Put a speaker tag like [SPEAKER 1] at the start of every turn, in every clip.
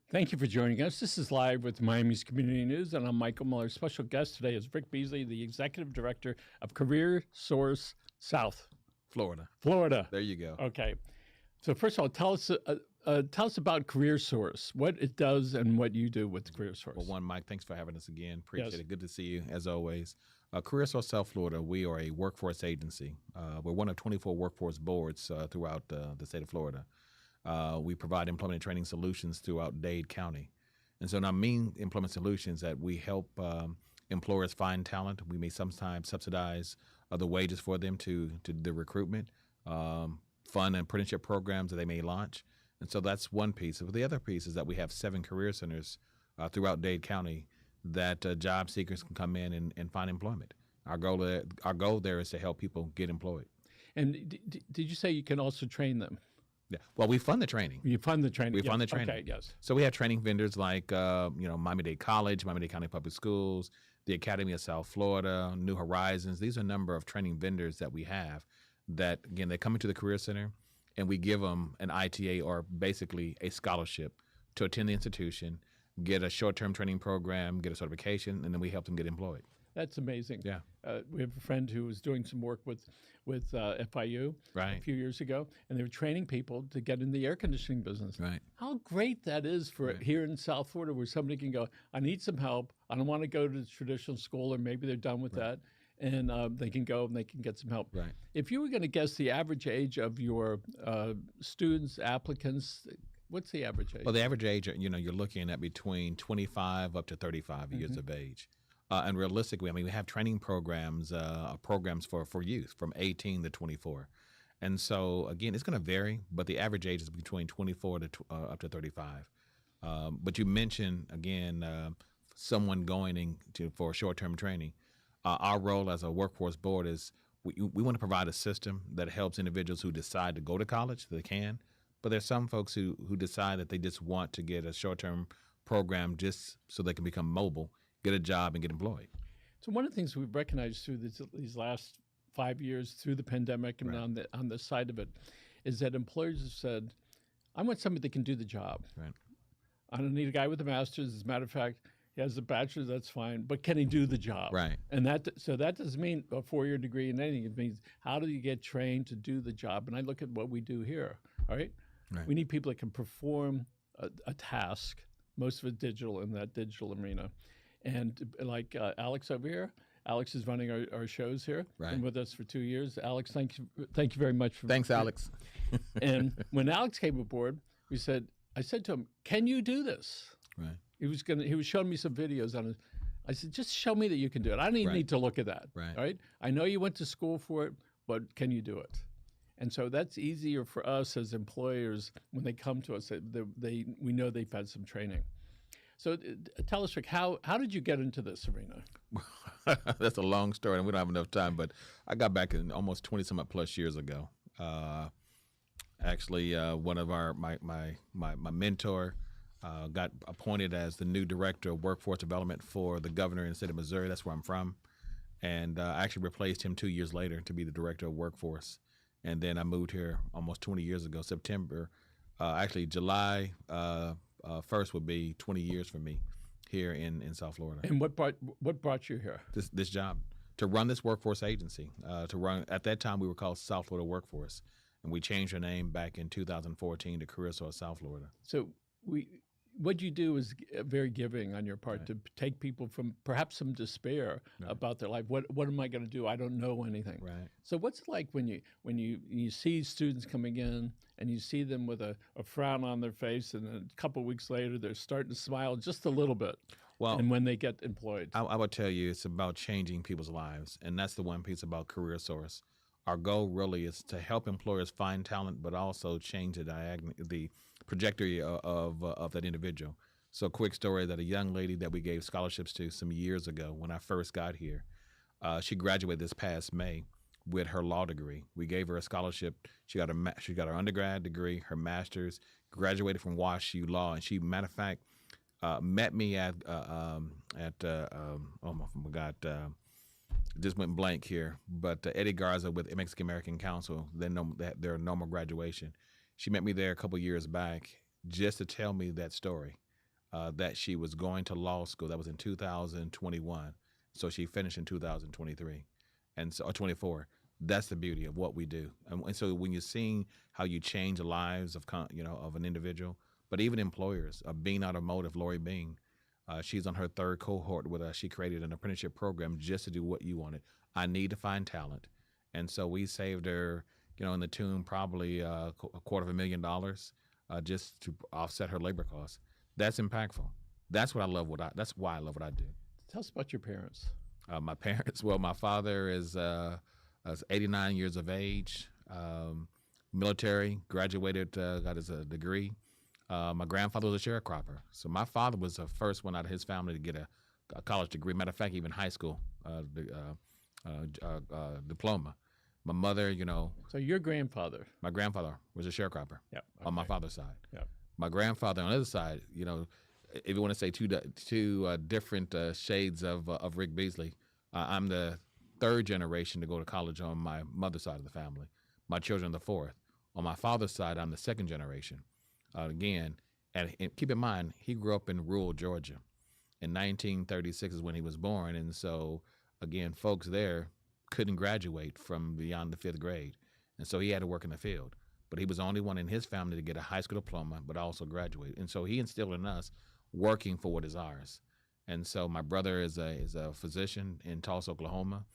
[SPEAKER 1] Thank you for joining us. This is Live with Miami's Community News, and I'm Michael Muller. Special guest today is Rick Beasley, the Executive Director of CareerSource South Florida.
[SPEAKER 2] There you go.
[SPEAKER 1] Okay. So first of all, tell us about CareerSource, what it does and what you do with CareerSource.
[SPEAKER 2] Well, Mike, thanks for having us again. Appreciate
[SPEAKER 1] Yes.
[SPEAKER 2] it. Good to see you, as always. CareerSource South Florida, we are a workforce agency. We're one of 24 workforce boards throughout the state of Florida. We provide employment and training solutions throughout Dade County. And so now main employment solutions that we help employers find talent. We may sometimes subsidize the wages for them to do the recruitment, fund and apprenticeship programs that they may launch. And so that's one piece. But the other piece is that we have 7 career centers throughout Dade County that job seekers can come in and find employment. Our goal there is to help people get employed.
[SPEAKER 1] And did you say you can also train them?
[SPEAKER 2] Yeah. Well, we fund the training.
[SPEAKER 1] You fund the training.
[SPEAKER 2] We fund the training.
[SPEAKER 1] Okay, yes.
[SPEAKER 2] So we have training vendors like Miami-Dade College, Miami-Dade County Public Schools, the Academy of South Florida, New Horizons. These are a number of training vendors that we have that, again, they come into the Career Center and we give them an ITA, or basically a scholarship, to attend the institution, get a short-term training program, get a certification, and then we help them get employed.
[SPEAKER 1] That's amazing.
[SPEAKER 2] Yeah.
[SPEAKER 1] We have a friend who was doing some work with FIU a few years ago, and they were training people to get in the air conditioning business.
[SPEAKER 2] Right.
[SPEAKER 1] How great that is for here in South Florida, where somebody can go, I need some help. I don't want to go to the traditional school, or maybe they're done with that. And they can go and they can get some help.
[SPEAKER 2] Right.
[SPEAKER 1] If you were going to guess the average age of your students, applicants, what's the average age?
[SPEAKER 2] Well, the average age, you're looking at between 25 up to 35 years of age. And realistically, we have training programs for youth from 18 to 24. And so, again, it's going to vary, but the average age is between 24 to up to 35. But you mentioned, again, someone going for short-term training. Our role as a workforce board is we want to provide a system that helps individuals who decide to go to college, they can. But there's some folks who decide that they just want to get a short-term program just so they can become mobile, get a job, and get employed.
[SPEAKER 1] So one of the things we've recognized through these last 5 years, through the pandemic and on the side of it, is that employers have said, I want somebody that can do the job.
[SPEAKER 2] Right.
[SPEAKER 1] I don't need a guy with a master's. As a matter of fact, he has a bachelor's, that's fine, but can he do the job?
[SPEAKER 2] Right.
[SPEAKER 1] And that doesn't mean a 4-year degree in anything. It means, how do you get trained to do the job? And I look at what we do here, all right? We need people that can perform a task, most of it digital, in that digital arena. And like Alex over here, Alex is running our shows here, been with us for 2 years. Alex, thank you very much.
[SPEAKER 2] Thanks, Alex.
[SPEAKER 1] And when Alex came aboard, I said to him, can you do this?
[SPEAKER 2] Right.
[SPEAKER 1] He was showing me some videos on it. I said, just show me that you can do it. I don't even need to look at that. Right. I know you went to school for it, but can you do it? And so that's easier for us as employers when they come to us. We know they've had some training. So tell us, Rick, how did you get into this arena?
[SPEAKER 2] That's a long story, and we don't have enough time. But I got back in almost 20-some plus years ago. Actually, one of my mentor got appointed as the new director of workforce development for the governor in the state of Missouri. That's where I'm from. And I actually replaced him 2 years later to be the director of workforce. And then I moved here almost 20 years ago, September. Actually, July 1st would be 20 years for me here in South Florida.
[SPEAKER 1] And what brought you here?
[SPEAKER 2] This job, to run this workforce agency. At that time, we were called South Florida Workforce. And we changed our name back in 2014 to CareerSource South Florida.
[SPEAKER 1] So what you do is very giving on your part to take people from perhaps some despair about their life. What am I going to do? I don't know anything.
[SPEAKER 2] Right.
[SPEAKER 1] So what's it like when you see students coming in and you see them with a frown on their face, and a couple of weeks later they're starting to smile just a little bit? Well, and when they get employed,
[SPEAKER 2] I would tell you it's about changing people's lives, and that's the one piece about CareerSource. Our goal really is to help employers find talent, but also change the trajectory of that individual. So a quick story that a young lady that we gave scholarships to some years ago when I first got here, she graduated this past May with her law degree. We gave her a scholarship. She got her undergrad degree, her master's, graduated from WashU Law, and she, matter of fact, met me at oh my God, just went blank here, but Eddie Garza with Mexican American Council, their normal graduation. She met me there a couple years back just to tell me that story. that she was going to law school. That was in 2021. So she finished in 2023, and so or 24. That's the beauty of what we do. And so when you're seeing how you change the lives of of an individual, but even employers, Bean Automotive, Lori Bean, she's on her third cohort with us. She created an apprenticeship program just to do what you wanted. I need to find talent, and so we saved her, in the tune probably $250,000 just to offset her labor costs. That's impactful. That's what I love. That's why I love what I do.
[SPEAKER 1] Tell us about your parents.
[SPEAKER 2] My parents. Well, my father is 89 years of age, military, graduated, got his degree. My grandfather was a sharecropper. So my father was the first one out of his family to get a college degree. Matter of fact, even high school diploma. My mother,
[SPEAKER 1] So your grandfather.
[SPEAKER 2] My grandfather was a sharecropper.
[SPEAKER 1] Yep.
[SPEAKER 2] On my father's side.
[SPEAKER 1] Yep.
[SPEAKER 2] My grandfather on the other side, if you want to say two different shades of Rick Beasley, I'm the third generation to go to college on my mother's side of the family. My children are the fourth. On my father's side, I'm the second generation. Again, and keep in mind, he grew up in rural Georgia. In 1936 is when he was born, and so again, folks there couldn't graduate from beyond the fifth grade, and so he had to work in the field. But he was the only one in his family to get a high school diploma, but also graduate. And so he instilled in us working for what is ours. And so my brother is a physician in Tulsa, Oklahoma.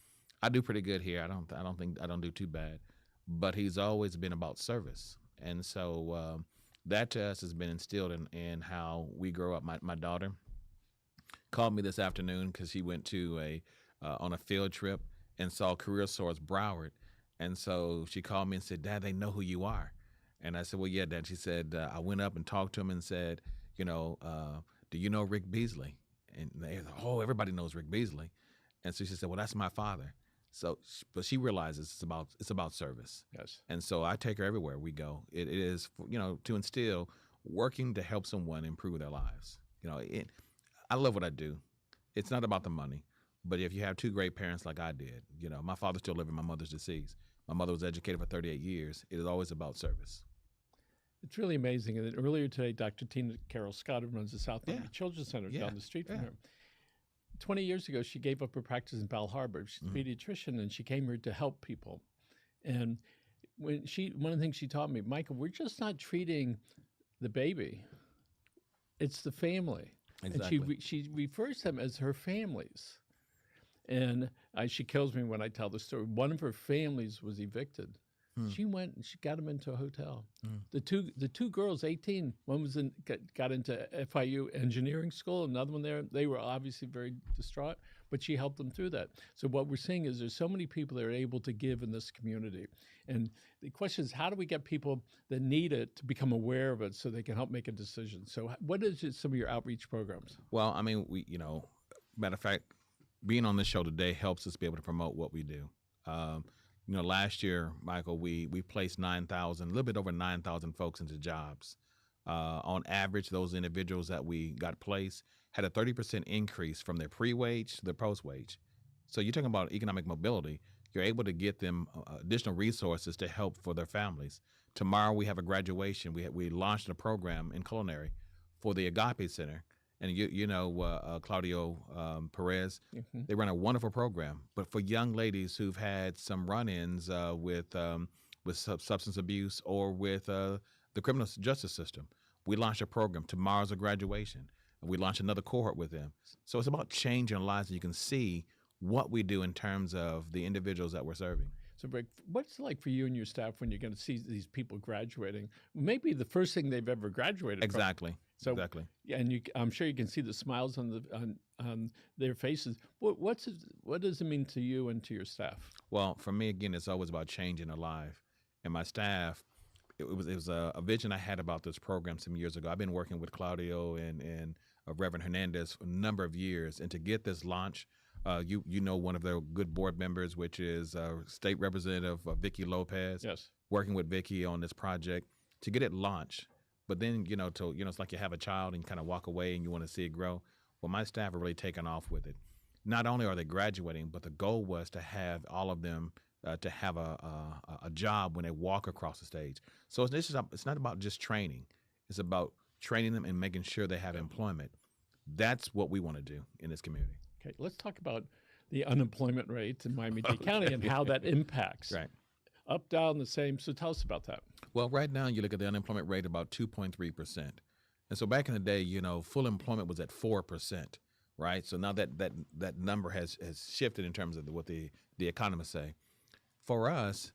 [SPEAKER 2] I do pretty good here. I don't do too bad, but he's always been about service. And so that to us has been instilled in how we grow up. My daughter called me this afternoon because she went to on a field trip and saw CareerSource Broward. And so she called me and said, "Dad, they know who you are." And I said, "Well, yeah, Dad." She said, "I went up and talked to him and said, do you know Rick Beasley?" And they said, "Oh, everybody knows Rick Beasley." And so she said, "Well, that's my father." So, but she realizes it's about service.
[SPEAKER 1] Yes.
[SPEAKER 2] And so I take her everywhere we go. It is, to instill working to help someone improve their lives. I love what I do. It's not about the money, but if you have two great parents like I did, my father's still living, my mother's deceased. My mother was educated for 38 years. It is always about service.
[SPEAKER 1] It's really amazing. And then earlier today, Dr. Tina Carroll Scott, who runs the South Miami Children's Center down the street from her, 20 years ago, she gave up her practice in Bal Harbor. She's a pediatrician, and she came here to help people. And one of the things she taught me, Michael, we're just not treating the baby. It's the family.
[SPEAKER 2] Exactly.
[SPEAKER 1] And she refers to them as her families. And she kills me when I tell the story. One of her families was evicted. She went and she got them into a hotel. The two girls, 18, one was got into FIU engineering school, another one there. They were obviously very distraught, but she helped them through that. So what we're seeing is there's so many people that are able to give in this community. And the question is, how do we get people that need it to become aware of it so they can help make a decision? So what is some of your outreach programs?
[SPEAKER 2] Well, I mean, matter of fact, being on this show today helps us be able to promote what we do. Last year, Michael, we placed 9,000, a little bit over 9,000 folks into jobs. On average, those individuals that we got placed had a 30% increase from their pre-wage to their post-wage. So you're talking about economic mobility. You're able to get them additional resources to help for their families. Tomorrow we have a graduation. We launched a program in culinary for the Agape Center. And Claudio Perez, they run a wonderful program. But for young ladies who've had some run-ins with substance abuse or with the criminal justice system, we launched a program. Tomorrow's a graduation. And we launched another cohort with them. So it's about changing lives, and you can see what we do in terms of the individuals that we're serving.
[SPEAKER 1] So, Rick, what's it like for you and your staff when you're going to see these people graduating? Maybe the first thing they've ever graduated
[SPEAKER 2] Exactly.
[SPEAKER 1] from. So,
[SPEAKER 2] exactly.
[SPEAKER 1] Yeah, and I'm sure you can see the smiles on their faces. What does it mean to you and to your staff?
[SPEAKER 2] Well, for me, again, it's always about changing a life. And my staff, it was a vision I had about this program some years ago. I've been working with Claudio and Reverend Hernandez for a number of years, and to get this launch. One of their good board members, which is State Representative Vicky Lopez.
[SPEAKER 1] Yes.
[SPEAKER 2] Working with Vicky on this project to get it launched. But then, it's like you have a child and kind of walk away and you want to see it grow. Well, my staff are really taken off with it. Not only are they graduating, but the goal was to have all of them to have a job when they walk across the stage. So it's not about just training. It's about training them and making sure they have employment. That's what we want to do in this community.
[SPEAKER 1] Okay, let's talk about the unemployment rate in Miami-Dade County and how that impacts.
[SPEAKER 2] Right.
[SPEAKER 1] Up, down, the same. So tell us about that.
[SPEAKER 2] Well, right now you look at the unemployment rate about 2.3%. And so back in the day, full employment was at 4%, right? So now that number has shifted in terms of what the economists say. For us,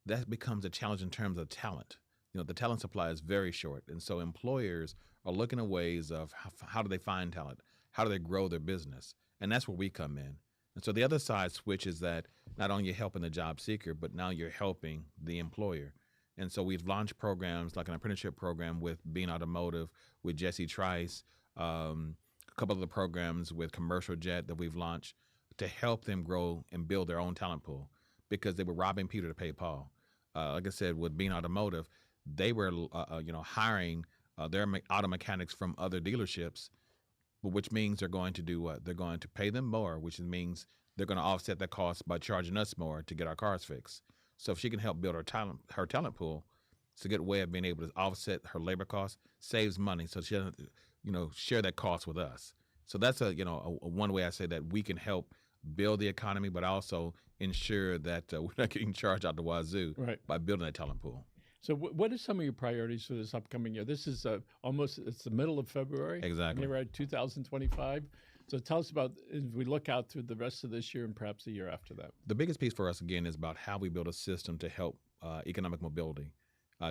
[SPEAKER 2] that becomes a challenge in terms of talent. The talent supply is very short. And so employers are looking at ways of how do they find talent? How do they grow their business? And that's where we come in. And so the other side switch is that not only you're helping the job seeker, but now you're helping the employer. And so we've launched programs like an apprenticeship program with Bean Automotive, with Jesse Trice, a couple of the programs with Commercial Jet that we've launched to help them grow and build their own talent pool, because they were robbing Peter to pay Paul. Like I said, with Bean Automotive, they were hiring their auto mechanics from other dealerships, which means they're going to do what? They're going to pay them more, which means they're going to offset that cost by charging us more to get our cars fixed. So if she can help build her talent pool, it's a good way of being able to offset her labor costs, saves money, so she doesn't, share that cost with us. So that's a one way I say that we can help build the economy, but also ensure that we're not getting charged out the wazoo by building that talent pool.
[SPEAKER 1] So what are some of your priorities for this upcoming year? This is it's the middle of February.
[SPEAKER 2] Exactly.
[SPEAKER 1] We're at 2025. So tell us about, as we look out through the rest of this year and perhaps the year after that.
[SPEAKER 2] The biggest piece for us, again, is about how we build a system to help economic mobility,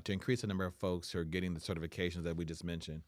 [SPEAKER 2] to increase the number of folks who are getting the certifications that we just mentioned,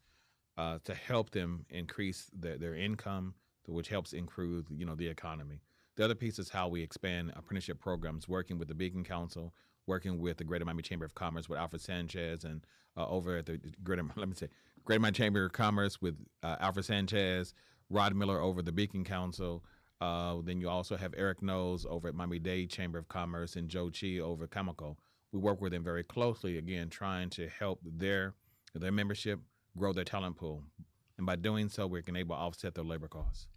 [SPEAKER 2] to help them increase their income, which helps improve, the economy. The other piece is how we expand apprenticeship programs, working with the Beacon Council, working with the Greater Miami Chamber of Commerce with Alfred Sanchez, and over at the Greater Miami Chamber of Commerce with Alfred Sanchez, Rod Miller over the Beacon Council. Then you also have Eric Knowles over at Miami-Dade Chamber of Commerce and Joe Chi over at Chemical. We work with them very closely, again, trying to help their membership grow their talent pool. And by doing so, we can able to offset their labor costs.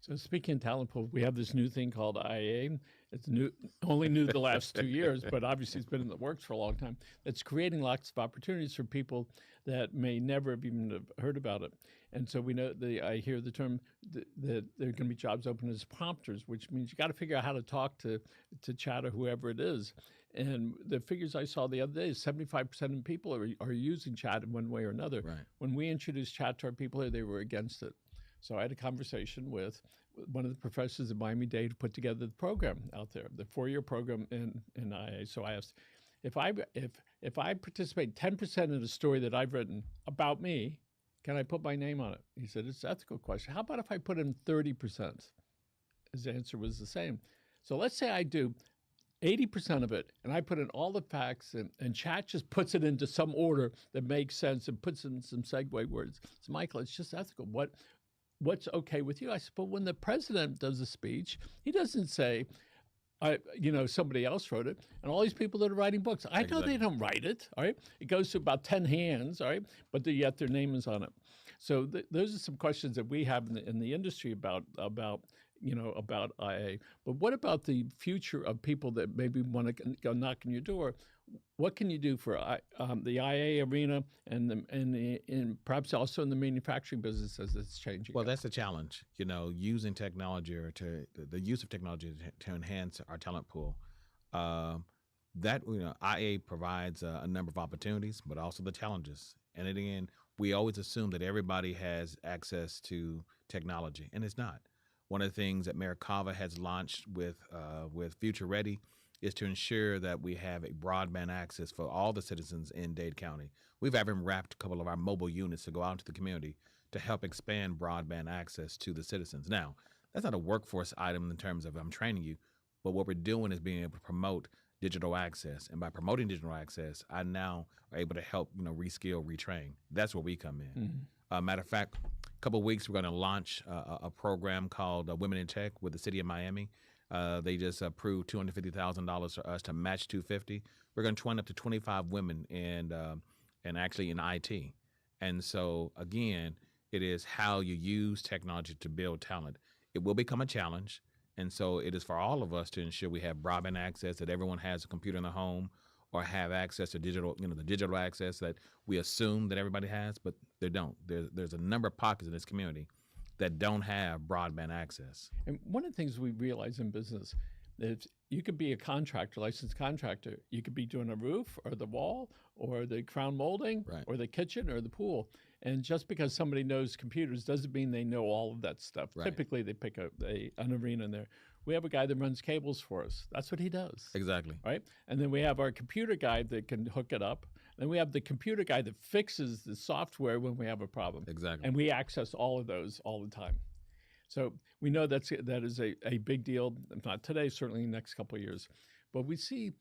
[SPEAKER 1] So speaking of talent pool, we have this new thing called IA. It's only new the last 2 years, but obviously it's been in the works for a long time. It's creating lots of opportunities for people that may never have even heard about it. And so we know, I hear the term that there are going to be jobs open as prompters, which means you got to figure out how to talk to chat or whoever it is. And the figures I saw the other day is 75% of people are using chat in one way or another.
[SPEAKER 2] Right.
[SPEAKER 1] When we introduced chat to our people here, they were against it. So I had a conversation with one of the professors at Miami-Dade who put together the program out there, the 4-year program in IA. So I asked, if I participate 10% in a story that I've written about me, can I put my name on it? He said, it's an ethical question. How about if I put in 30%? His answer was the same. So let's say I do 80% of it, and I put in all the facts, and chat just puts it into some order that makes sense and puts in some segue words. So Michael, it's just ethical. What's okay with you? I said, but when the president does a speech, he doesn't say, somebody else wrote it, and all these people that are writing books, I know they don't write it, all right? It goes to about 10 hands, all right? But yet their name is on it. So those are some questions that we have in the industry about IA. But what about the future of people that maybe want to go knock on your door? What can you do for the IA arena and perhaps also in the manufacturing business as it's changing?
[SPEAKER 2] Well, that's the challenge, using technology or the use of technology to enhance our talent pool. IA provides a number of opportunities, but also the challenges. And again, we always assume that everybody has access to technology, and it's not. One of the things that Mayor Cava has launched with Future Ready is to ensure that we have a broadband access for all the citizens in Dade County. We've even wrapped a couple of our mobile units to go out into the community to help expand broadband access to the citizens. Now, that's not a workforce item in terms of I'm training you, but what we're doing is being able to promote digital access. And by promoting digital access, I now are able to help, reskill, retrain. That's where we come in. Mm-hmm. Matter of fact, a couple of weeks, we're going to launch a program called Women in Tech with the city of Miami. They just approved $250,000 for us to match $250,000. We're going to train up to 25 women and actually in IT. And so again, it is how you use technology to build talent. It will become a challenge. And so it is for all of us to ensure we have broadband access, that everyone has a computer in the home or have access to digital, the digital access that we assume that everybody has, but they don't. There's a number of pockets in this community that don't have broadband access.
[SPEAKER 1] And one of the things we realize in business is you could be a contractor, licensed contractor. You could be doing a roof or the wall or the crown molding or the kitchen or the pool. And just because somebody knows computers doesn't mean they know all of that stuff. Right. Typically, they pick an arena in there. We have a guy that runs cables for us. That's what he does.
[SPEAKER 2] Exactly.
[SPEAKER 1] Right? And then we have our computer guy that can hook it up. Then we have the computer guy that fixes the software when we have a problem.
[SPEAKER 2] Exactly.
[SPEAKER 1] And we access all of those all the time. So we know that is a big deal, not today, certainly in the next couple of years. But we see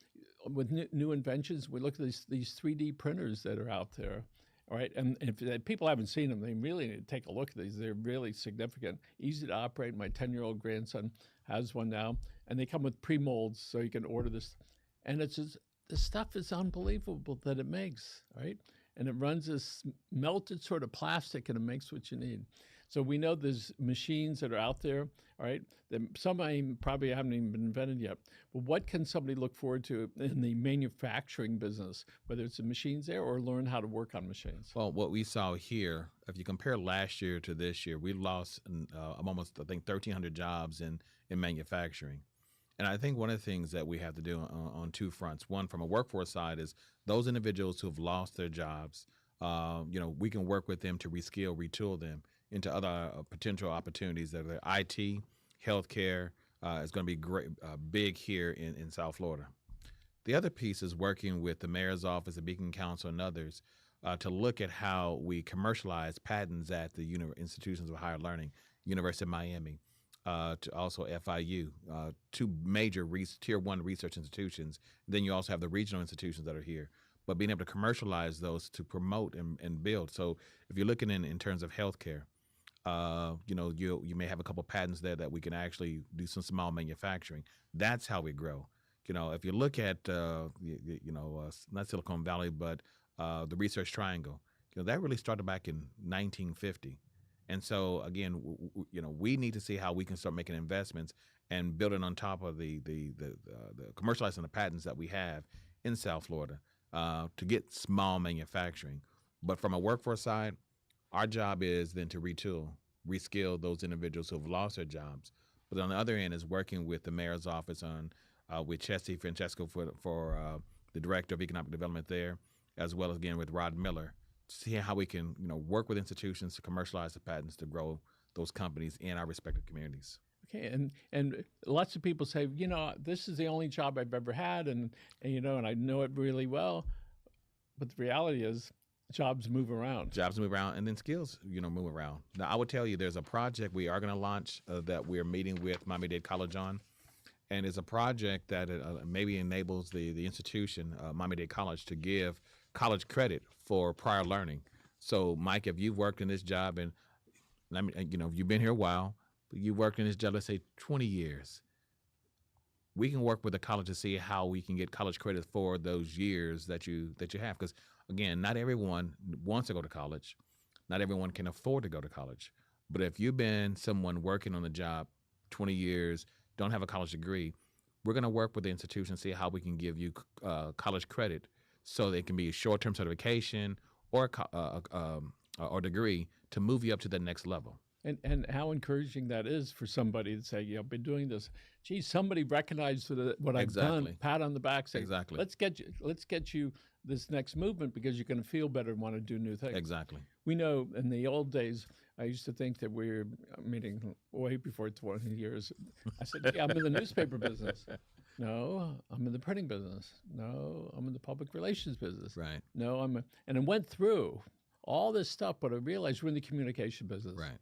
[SPEAKER 1] with new inventions, we look at these 3D printers that are out there. All right, and if people haven't seen them, they really need to take a look at these. They're really significant, easy to operate. My 10-year-old grandson has one now, and they come with pre-molds, so you can order this. And it's just, the stuff is unbelievable that it makes, right? And it runs this melted sort of plastic, and it makes what you need. So we know there's machines that are out there, all right, that some probably haven't even been invented yet. But what can somebody look forward to in the manufacturing business, whether it's the machines there or learn how to work on machines?
[SPEAKER 2] Well, what we saw here, if you compare last year to this year, we lost almost, I think, 1,300 jobs in manufacturing. And I think one of the things that we have to do on two fronts, one from a workforce side, is those individuals who have lost their jobs, we can work with them to reskill, retool them into other potential opportunities that are IT, healthcare is going to be great, big here in South Florida. The other piece is working with the mayor's office, the Beacon Council, and others to look at how we commercialize patents at the institutions of higher learning, University of Miami, to also FIU, two major tier 1 research institutions. Then you also have the regional institutions that are here. But being able to commercialize those to promote and build. So if you're looking in terms of healthcare, you may have a couple patents there that we can actually do some small manufacturing. That's how we grow. If you look at not Silicon Valley, but the Research Triangle, that really started back in 1950. And so again, we need to see how we can start making investments and building on top of the commercializing the patents that we have in South Florida to get small manufacturing. But from a workforce side, our job is then to retool, reskill those individuals who have lost their jobs. But on the other end is working with the mayor's office with Chesty Francesco for the director of economic development there, as well as again with Rod Miller, to see how we can work with institutions to commercialize the patents to grow those companies in our respective communities.
[SPEAKER 1] Okay, and lots of people say, this is the only job I've ever had, and I know it really well. But the reality is, jobs move around.
[SPEAKER 2] Jobs move around, and then skills, move around. Now, I would tell you there's a project we are going to launch that we're meeting with Miami-Dade College on, and it's a project that maybe enables the institution, Miami-Dade College, to give college credit for prior learning. So, Mike, if you've worked in this job, and if you've been here a while, but you worked in this job, let's say 20 years, we can work with the college to see how we can get college credit for those years that you have. Because again, not everyone wants to go to college. Not everyone can afford to go to college. But if you've been someone working on the job 20 years, don't have a college degree, we're going to work with the institution, see how we can give you college credit so they can be a short-term certification or degree to move you up to the next level.
[SPEAKER 1] And how encouraging that is for somebody to say, I've been doing this. Gee, somebody recognized what I've done, pat on the back, say,
[SPEAKER 2] exactly.
[SPEAKER 1] Let's get you this next movement because you're going to feel better and want to do new things.
[SPEAKER 2] Exactly.
[SPEAKER 1] We know in the old days, I used to think that we were meeting way before 20 years. I said, I'm in the newspaper business. No, I'm in the printing business. No, I'm in the public relations business.
[SPEAKER 2] Right.
[SPEAKER 1] No, and I went through all this stuff, but I realized we're in the communication business.
[SPEAKER 2] Right.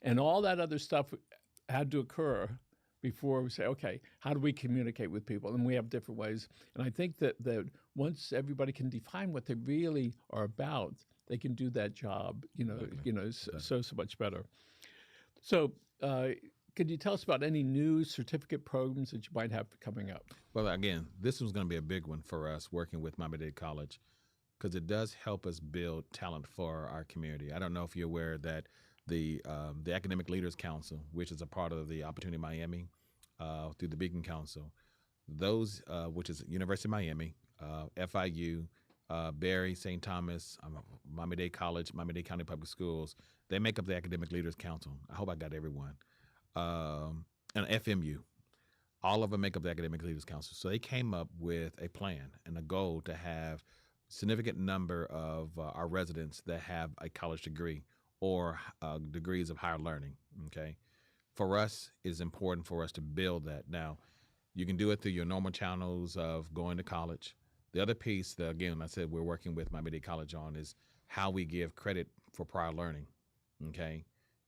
[SPEAKER 1] And all that other stuff had to occur before we say, okay, how do we communicate with people? And we have different ways. And I think that once everybody can define what they really are about, they can do that job, so much better. So could you tell us about any new certificate programs that you might have coming up?
[SPEAKER 2] Well, again, this was going to be a big one for us working with Miami-Dade College because it does help us build talent for our community. I don't know if you're aware that the Academic Leaders Council, which is a part of the Opportunity Miami through the Beacon Council, those which is University of Miami, FIU, Barry, St. Thomas, Miami-Dade College, Miami-Dade County Public Schools. They make up the Academic Leaders Council. I hope I got everyone. And FMU. All of them make up the Academic Leaders Council. So they came up with a plan and a goal to have significant number of our residents that have a college degree or degrees of higher learning, okay? For us, it's important for us to build that. Now, you can do it through your normal channels of going to college. The other piece that, again, I said we're working with Miami-Dade College on is how we give credit for prior learning, okay?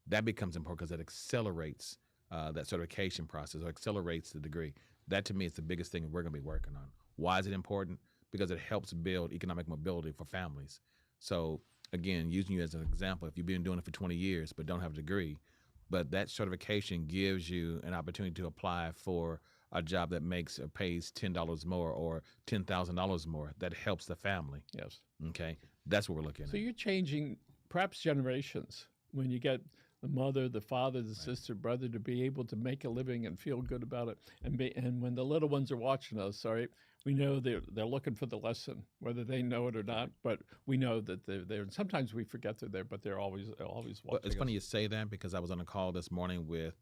[SPEAKER 2] That becomes important because it accelerates that certification process or accelerates the degree. That, to me, is the biggest thing we're going to be working on. Why is it important? Because it helps build economic mobility for families. So, again, using you as an example, if you've been doing it for 20 years but don't have a degree, but that certification gives you an opportunity to apply for a job that makes or pays $10 more or $10,000 more, that helps the family.
[SPEAKER 1] Yes.
[SPEAKER 2] Okay, that's what we're looking at.
[SPEAKER 1] So you're changing perhaps generations when you get the mother, the father, the sister, brother to be able to make a living and feel good about it. And when the little ones are watching us, all right, we know they're looking for the lesson, whether they know it or not. But we know that they're there. And sometimes we forget they're there, but they're always watching.
[SPEAKER 2] Well, it's funny you say that because I was on a call this morning with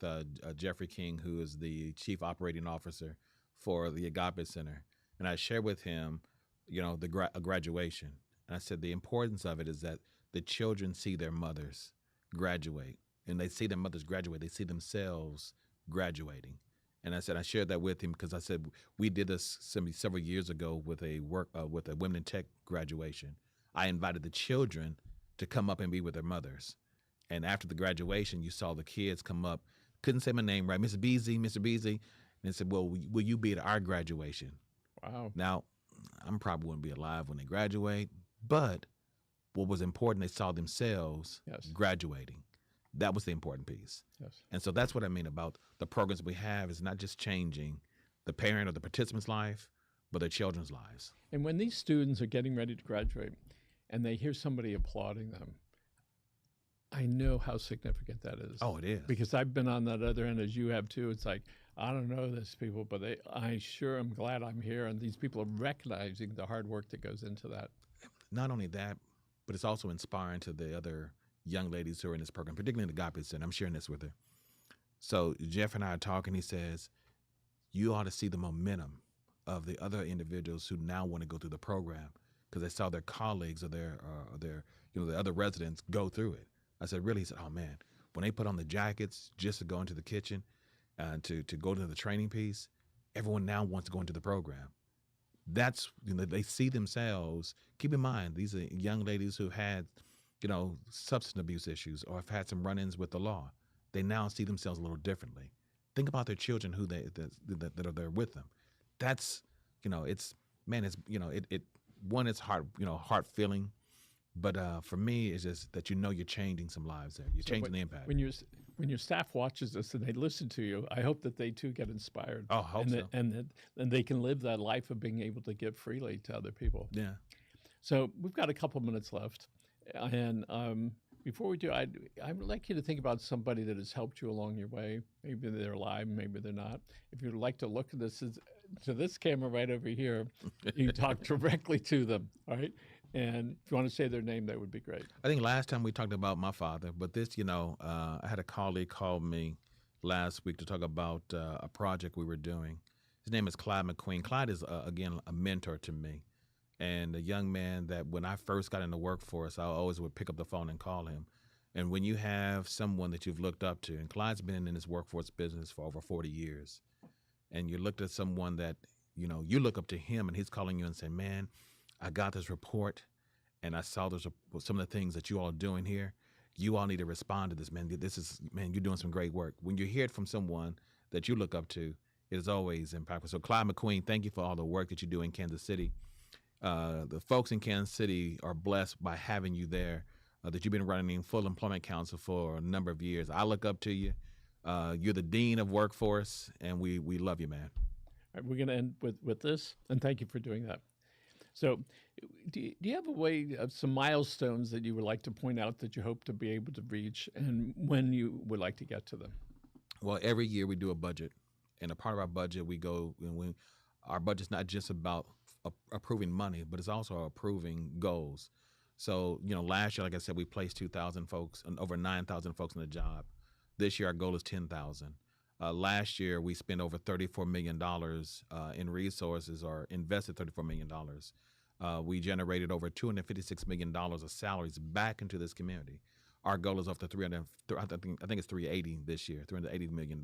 [SPEAKER 2] Jeffrey King, who is the Chief Operating Officer for the Agape Center, and I shared with him, the graduation, and I said the importance of it is that the children see their mothers graduate. And they see their mothers graduate. They see themselves graduating. And I shared that with him because I said we did this several years ago with a Women in Tech graduation. I invited the children to come up and be with their mothers. And after the graduation, you saw the kids come up, couldn't say my name right, Mr. Beasley, Mr. Beasley. And they said, well, will you be at our graduation?
[SPEAKER 1] Wow.
[SPEAKER 2] Now, I probably wouldn't be alive when they graduate, but what was important, they saw themselves graduating. That was the important piece.
[SPEAKER 1] Yes.
[SPEAKER 2] And so that's what I mean about the programs we have is not just changing the parent or the participant's life, but their children's lives.
[SPEAKER 1] And when these students are getting ready to graduate and they hear somebody applauding them, I know how significant that is.
[SPEAKER 2] Oh, it is.
[SPEAKER 1] Because I've been on that other end as you have too. It's like, I don't know these people, but I sure am glad I'm here. And these people are recognizing the hard work that goes into that.
[SPEAKER 2] Not only that, but it's also inspiring to the other young ladies who are in this program, particularly in the Agape Center. I'm sharing this with her. So Jeff and I are talking. He says, you ought to see the momentum of the other individuals who now want to go through the program because they saw their colleagues or their the other residents go through it. I said, really? He said, oh man, when they put on the jackets just to go into the kitchen and to go to the training piece, everyone now wants to go into the program. That's, they see themselves. Keep in mind, these are young ladies who had substance abuse issues or have had some run-ins with the law. They now see themselves a little differently. Think about their children that are there with them. That's, it's heart feeling, but for me, it's just that you're changing some lives there. You're changing the impact.
[SPEAKER 1] When your staff watches this and they listen to you, I hope that they too get inspired.
[SPEAKER 2] Oh, I hope so.
[SPEAKER 1] And they can live that life of being able to give freely to other people.
[SPEAKER 2] Yeah.
[SPEAKER 1] So we've got a couple minutes left. And before we do, I would like you to think about somebody that has helped you along your way. Maybe they're alive, maybe they're not. If you'd like to look at this camera right over here, you can talk directly to them, all right? And if you want to say their name, that would be great.
[SPEAKER 2] I think last time we talked about my father, but this, I had a colleague call me last week to talk about a project we were doing. His name is Clyde McQueen. Clyde is, again, a mentor to me. And a young man that when I first got in the workforce, I always would pick up the phone and call him. And when you have someone that you've looked up to, and Clyde's been in this workforce business for over 40 years, and you looked at someone that, you look up to him and he's calling you and saying, man, I got this report and I saw some of the things that you all are doing here. You all need to respond to this, man. You're doing some great work. When you hear it from someone that you look up to, it is always impactful. So Clyde McQueen, thank you for all the work that you do in Kansas City. The folks in Kansas City are blessed by having you there, that you've been running Full Employment Council for a number of years. I look up to you. You're the dean of workforce, and we love you, man.
[SPEAKER 1] All right, we're going to end with this, and thank you for doing that. So do you have a way of some milestones that you would like to point out that you hope to be able to reach and when you would like to get to them?
[SPEAKER 2] Well, every year we do a budget, and a part of our budget our budget's not just about approving money, but it's also approving goals. So, last year, like I said, we placed 2,000 folks and over 9,000 folks in the job. This year, our goal is 10,000. Last year, we spent over $34 million in resources, or invested $34 million. We generated over $256 million of salaries back into this community. Our goal is up to I think it's 380 this year, $380 million.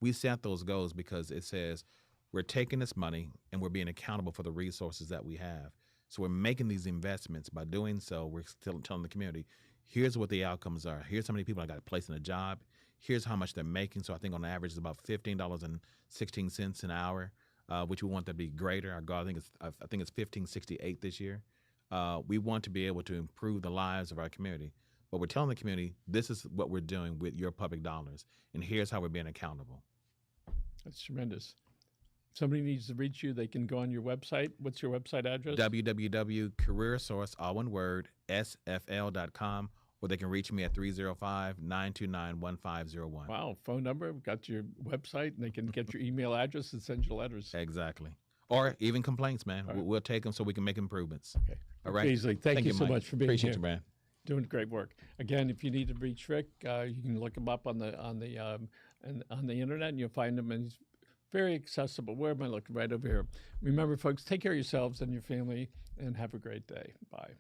[SPEAKER 2] We set those goals because it says we're taking this money and we're being accountable for the resources that we have. So we're making these investments. By doing so, we're still telling the community, here's what the outcomes are. Here's how many people I got placed in a job. Here's how much they're making. So I think on average it's about $15.16 an hour, which we want to be greater. Our goal, I think it's $15.68 this year. We want to be able to improve the lives of our community. But we're telling the community, this is what we're doing with your public dollars, and here's how we're being accountable.
[SPEAKER 1] That's tremendous. Somebody needs to reach you, they can go on your website. What's your website address?
[SPEAKER 2] www.CareerSource, all one word, sfl.com, or they can reach me at 305-929-1501.
[SPEAKER 1] Wow, phone number, we've got your website, and they can get your email address and send you letters.
[SPEAKER 2] Exactly. Or even complaints, man. Right. We'll take them so we can make improvements.
[SPEAKER 1] Okay.
[SPEAKER 2] All right.
[SPEAKER 1] Beasley, thank you so much for being
[SPEAKER 2] Appreciate
[SPEAKER 1] here.
[SPEAKER 2] you, man.
[SPEAKER 1] Doing great work. Again, if you need to reach Rick, you can look him up on the internet, and you'll find him. And he's very accessible. Where am I looking? Right over here. Remember, folks, take care of yourselves and your family, and have a great day. Bye.